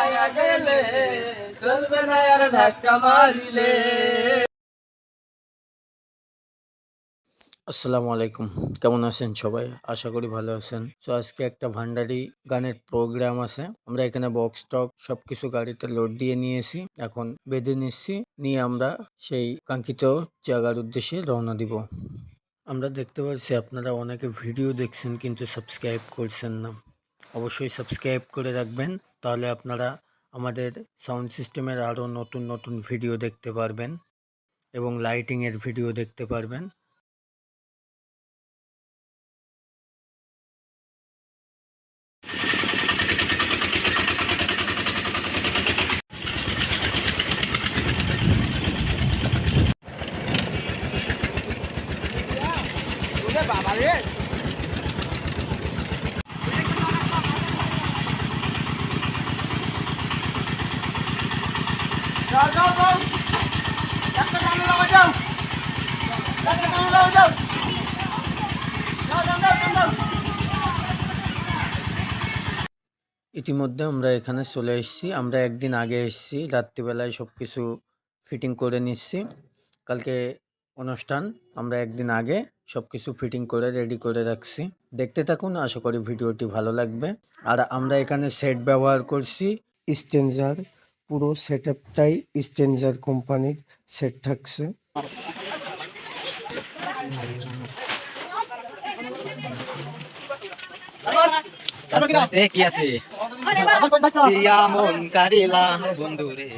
চালায়া গেলে চলবে না আর ধাক্কা মারিলে। আসসালামু আলাইকুম, কেমন আছেন সবাই? আশা করি ভালো আছেন। তো আজকে একটা ভান্ডারি গানের প্রোগ্রাম আছে। আমরা এখানে বক্স টক সবকিছু গাড়িতে লোড দিয়ে নিয়েছি, এখন বেঁধে নিচ্ছি, নিয়ে আমরা সেই কাঙ্ক্ষিত জায়গার উদ্দেশ্যে রওনা দিব। আমরা দেখতে পাচ্ছি আপনারা অনেকে ভিডিও দেখছেন কিন্তু সাবস্ক্রাইব করছেন না। অবশ্যই সাবস্ক্রাইব করে রাখবেন, তাহলে আপনারা আমাদের সাউন্ড সিস্টেমের আরও নতুন নতুন ভিডিও দেখতে পারবেন এবং লাইটিংয়ের ভিডিও দেখতে পারবেন। ইতিমধ্যে আমরা এখানে চলে এসেছি। আমরা একদিন আগে এসেছি, রাত্রিবেলায় সব কিছু ফিটিং করে নিচ্ছি। কালকে অনুষ্ঠান, আমরা একদিন আগে সব কিছু ফিটিং করে রেডি করে রাখছি। দেখতে থাকুন, আশা করি ভিডিওটি ভালো লাগবে। আর আমরা এখানে সেট ব্যবহার করছি স্টেঞ্জার, পুরো সেট আপটাই স্টেঞ্জার কোম্পানির সেট থাকছে। কি আছে মন কারিলা বন্ধু রে,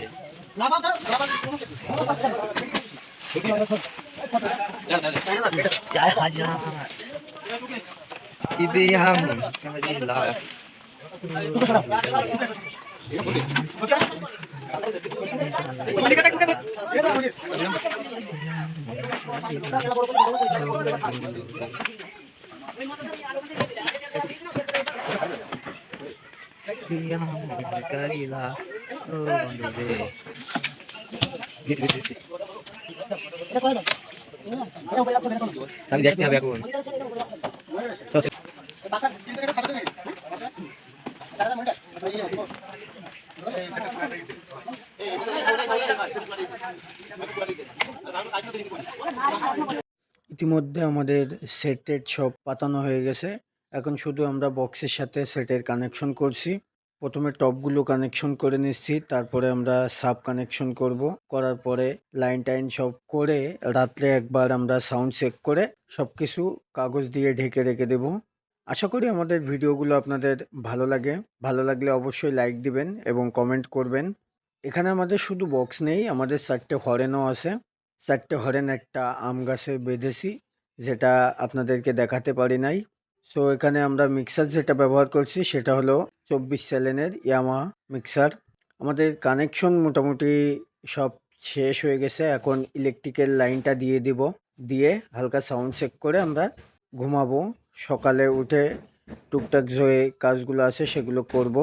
আমি দেখতে হবে এখন। ইতিমধ্যে আমাদের সেটের সব পাতানো হয়ে গেছে, এখন শুধু আমরা বক্সের সাথে সেটের কানেকশন করছি। প্রথমে টপগুলো কানেকশন করে নিচ্ছি, তারপরে আমরা সাব কানেকশন করব। করার পরে লাইন টাইন সব করে রাত্রে একবার আমরা সাউন্ড চেক করে সবকিছু কাগজ দিয়ে ঢেকে রেখে দেব। আশা করি আমাদের ভিডিওগুলো আপনাদের ভালো লাগে। ভালো লাগলে অবশ্যই লাইক দিবেন এবং কমেন্ট করবেন। এখানে আমাদের শুধু বক্স নেই, আমাদের 4টে হরেনও আছে। 4টে হরেন একটা আম গাছে বেঁধেছি, যেটা আপনাদেরকে দেখাতে পারি নাই। সো এখানে আমরা মিক্সার যেটা ব্যবহার করছি সেটা হলো 24 স্যালেনের ইয়ামাহা মিক্সার। আমাদের কানেকশন মোটামুটি সব শেষ হয়ে গেছে, এখন ইলেকট্রিকের লাইনটা দিয়ে দিব, দিয়ে হালকা সাউন্ড চেক করে আমরা ঘুমাবো। সকালে উঠে টুকটাক যে কাজগুলো আছে সেগুলো করব।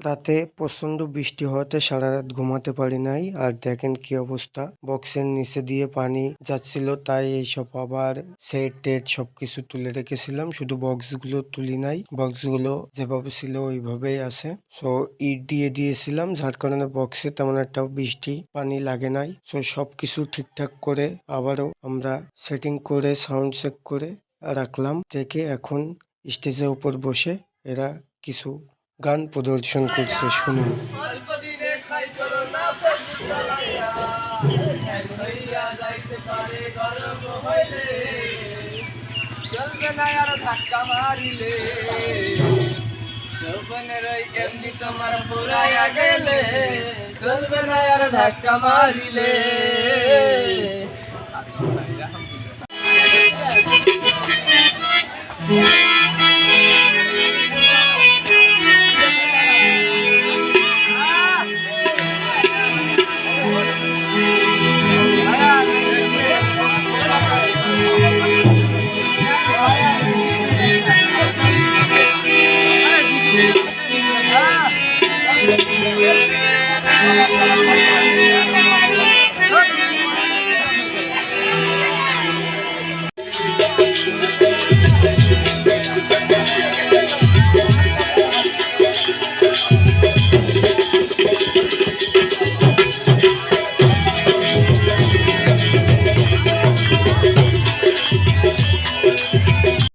রাতে প্রচণ্ড বৃষ্টি হওয়াতে সারা রাত ঘুমাতে পারি নাই। আর দেখেন কি অবস্থা, বক্সের নিচে দিয়ে পানি যাচ্ছিল, তাই এইসব আবার সেট টেট সবকিছু তুলে রেখেছিলাম, শুধু বক্সগুলো তুলি নাই। বক্সগুলো যেভাবে ছিল ওইভাবেই আছে। সো ইট দিয়ে দিয়েছিলাম, যার কারণে বক্সে তেমন একটা বৃষ্টি পানি লাগে নাই। সো সবকিছু ঠিকঠাক করে আবারও আমরা সেটিং করে সাউন্ড চেক করে রাখলাম। থেকে এখন স্টেজের উপর বসে এরা কিছু গান প্রদর্শন করছে, শুনুন। অল্প দিনে খাই চলো না ফেসবুক চালাইয়া, হ্যাং হইয়া যাইতে পারে গরম হইলে, চলবে না আর ধাক্কা মারিলে, যৌবনের ওই এমনি তোমার ফুরাইয়া গেলে, চলবে না আর ধাক্কা মারিলে। আলহামদুলিল্লাহ।